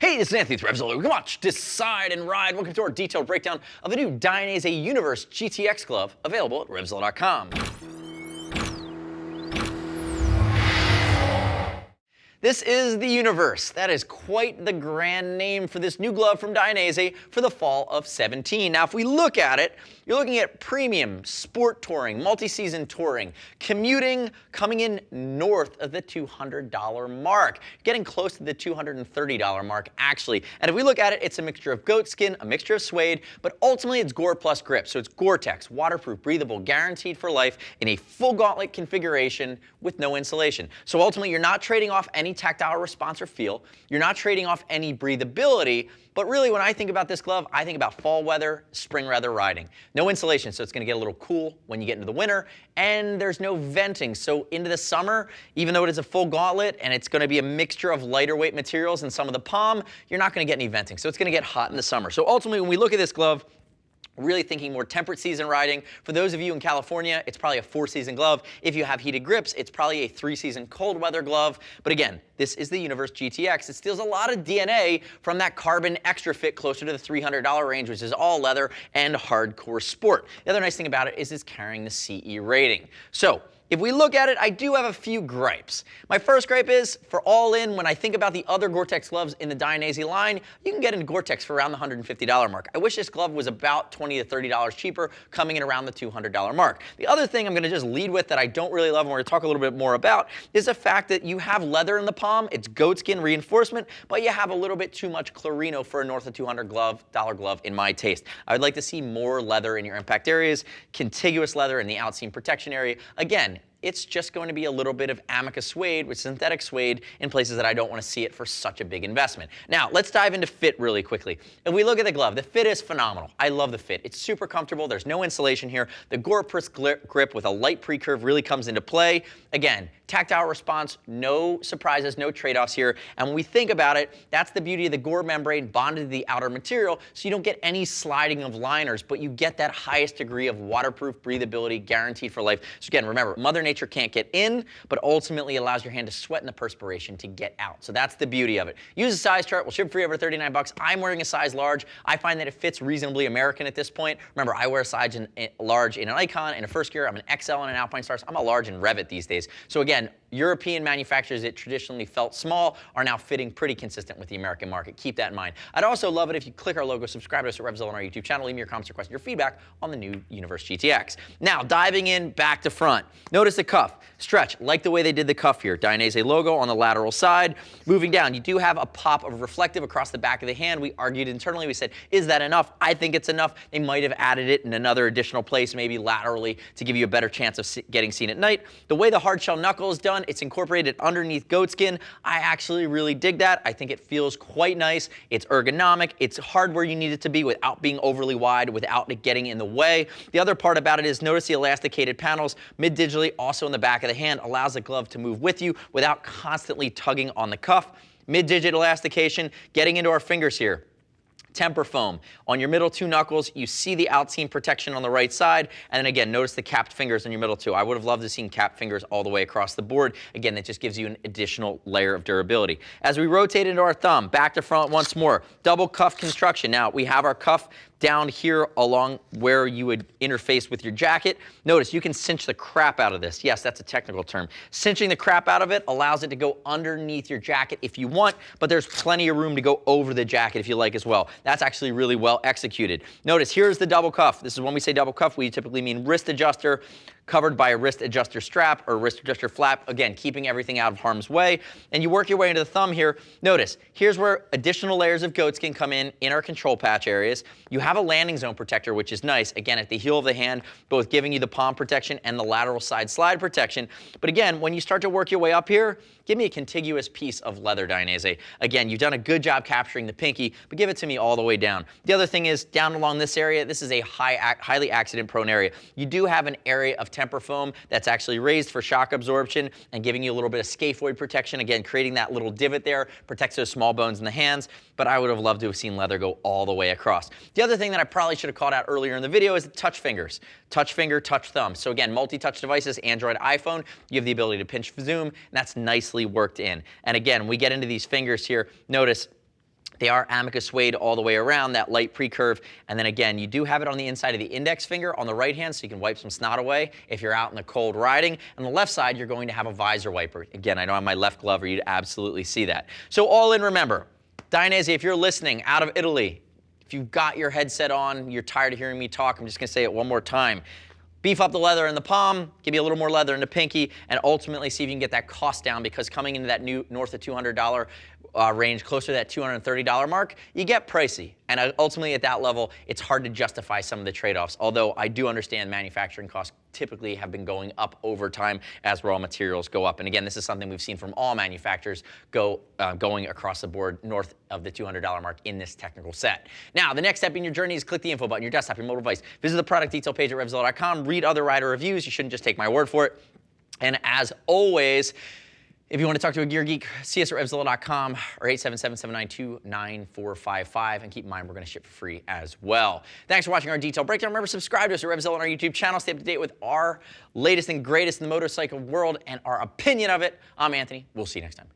Hey, this is Anthony with RevZilla. We can watch, decide, and ride. Welcome to our detailed breakdown of the new Dainese Universe GTX glove, available at RevZilla.com. This is the Universe. That is quite the grand name for this new glove from Dainese for the fall of 17. Now, if we look at it, you're looking at premium, sport touring, multi-season touring, commuting, coming in north of the $200 mark, getting close to the $230 mark, actually. And if we look at it, it's a mixture of goatskin, a mixture of suede, but ultimately it's Gore plus grip. So it's Gore-Tex, waterproof, breathable, guaranteed for life in a full gauntlet configuration with no insulation. So ultimately, you're not trading off any tactile response or feel. You're not trading off any breathability, but really when I think about this glove, I think about fall weather, spring weather riding. No insulation, so it's gonna get a little cool when you get into the winter, and there's no venting. So into the summer, even though it is a full gauntlet and it's gonna be a mixture of lighter weight materials and some of the palm, you're not gonna get any venting. So it's gonna get hot in the summer. So ultimately, when we look at this glove, really thinking more temperate season riding. For those of you in California, it's probably a 4-season glove. If you have heated grips, it's probably a 3-season cold weather glove. But again, this is the Universe GTX. It steals a lot of DNA from that carbon extra fit closer to the $300 range, which is all leather and hardcore sport. The other nice thing about it is it's carrying the CE rating. So if we look at it, I do have a few gripes. My first gripe is, for all in, when I think about the other Gore-Tex gloves in the Dainese line, you can get into Gore-Tex for around the $150 mark. I wish this glove was about $20 to $30 cheaper, coming in around the $200 mark. The other thing I'm gonna just lead with that I don't really love and we're gonna talk a little bit more about is the fact that you have leather in the palm, it's goatskin reinforcement, but you have a little bit too much Clarino for a north of $200 glove in my taste. I would like to see more leather in your impact areas, contiguous leather in the outseam protection area. Again, it's just going to be a little bit of Amica suede with synthetic suede in places that I don't want to see it for such a big investment. Now, let's dive into fit really quickly. If we look at the glove, the fit is phenomenal. I love the fit. It's super comfortable. There's no insulation here. The Gore-Tex grip with a light pre-curve really comes into play. Again, tactile response, no surprises, no trade-offs here. And when we think about it, that's the beauty of the Gore membrane bonded to the outer material, so you don't get any sliding of liners, but you get that highest degree of waterproof breathability guaranteed for life. So again, remember, Mother Nature can't get in, but ultimately allows your hand to sweat in the perspiration to get out. So that's the beauty of it. Use a size chart. We'll ship free over 39 bucks. I'm wearing a size large. I find that it fits reasonably American at this point. Remember, I wear a size large in an Icon, in a First Gear. I'm an XL in an Alpine Stars. I'm a large in Revit these days. So again, European manufacturers that traditionally felt small are now fitting pretty consistent with the American market. Keep that in mind. I'd also love it if you click our logo, subscribe to us at RevZilla on our YouTube channel, leave me your comments, your questions, your feedback on the new Universe GTX. Now, diving in back to front. Notice the cuff. Stretch, like the way they did the cuff here. Dainese logo on the lateral side. Moving down, you do have a pop of reflective across the back of the hand. We argued internally, we said, is that enough? I think it's enough. They might have added it in another additional place, maybe laterally, to give you a better chance of getting seen at night. The way the hard shell knuckle is done, it's incorporated underneath goatskin. I actually really dig that. I think it feels quite nice. It's ergonomic. It's hard where you need it to be without being overly wide, without it getting in the way. The other part about it is notice the elasticated panels mid-digitally, also in the back of the hand, allows the glove to move with you without constantly tugging on the cuff. Mid-digit elastication, getting into our fingers here. Temper foam. On your middle two knuckles, you see the outseam protection on the right side, and then again, notice the capped fingers on your middle two. I would have loved to have seen capped fingers all the way across the board. Again, that just gives you an additional layer of durability. As we rotate into our thumb, back to front once more, double cuff construction. Now, we have our cuff down here along where you would interface with your jacket. Notice you can cinch the crap out of this. Yes, that's a technical term. Cinching the crap out of it allows it to go underneath your jacket if you want, but there's plenty of room to go over the jacket if you like as well. That's actually really well executed. Notice here's the double cuff. This is when we say double cuff, we typically mean wrist adjuster, covered by a wrist adjuster strap or wrist adjuster flap, again, keeping everything out of harm's way. And you work your way into the thumb here. Notice, here's where additional layers of goatskin come in our control patch areas. You have a landing zone protector, which is nice, again, at the heel of the hand, both giving you the palm protection and the lateral side slide protection. But again, when you start to work your way up here, give me a contiguous piece of leather, Dainese. Again, you've done a good job capturing the pinky, but give it to me all the way down. The other thing is, down along this area, this is a highly accident-prone area. You do have an area of temper foam that's actually raised for shock absorption and giving you a little bit of scaphoid protection, again, creating that little divot there, protects those small bones in the hands, but I would have loved to have seen leather go all the way across. The other thing that I probably should have called out earlier in the video is the touch fingers. Touch finger, touch thumb. So again, multi-touch devices, Android, iPhone, you have the ability to pinch zoom, and that's nicely worked in. And again, we get into these fingers here, notice They are Amica suede all the way around, that light pre-curve. And then again, you do have it on the inside of the index finger on the right hand, so you can wipe some snot away if you're out in the cold riding. On the left side, you're going to have a visor wiper. Again, I know on my left glove, you'd absolutely see that. So all in, remember, Dainese, if you're listening out of Italy, if you've got your headset on, you're tired of hearing me talk, I'm just gonna say it one more time. Beef up the leather in the palm, give you a little more leather in the pinky, and ultimately see if you can get that cost down, because coming into that new north of $200 range, closer to that $230 mark, you get pricey. And ultimately at that level, it's hard to justify some of the trade-offs, although I do understand manufacturing costs typically have been going up over time as raw materials go up. And again, this is something we've seen from all manufacturers going across the board north of the $200 mark in this technical set. Now, the next step in your journey is click the info button, your desktop, your mobile device. Visit the product detail page at RevZilla.com. Read other rider reviews. You shouldn't just take my word for it. And as always, if you want to talk to a gear geek, see us at RevZilla.com or 877-792-9455. And keep in mind, we're going to ship for free as well. Thanks for watching our detailed breakdown. Remember, subscribe to us at RevZilla on our YouTube channel. Stay up to date with our latest and greatest in the motorcycle world and our opinion of it. I'm Anthony. We'll see you next time.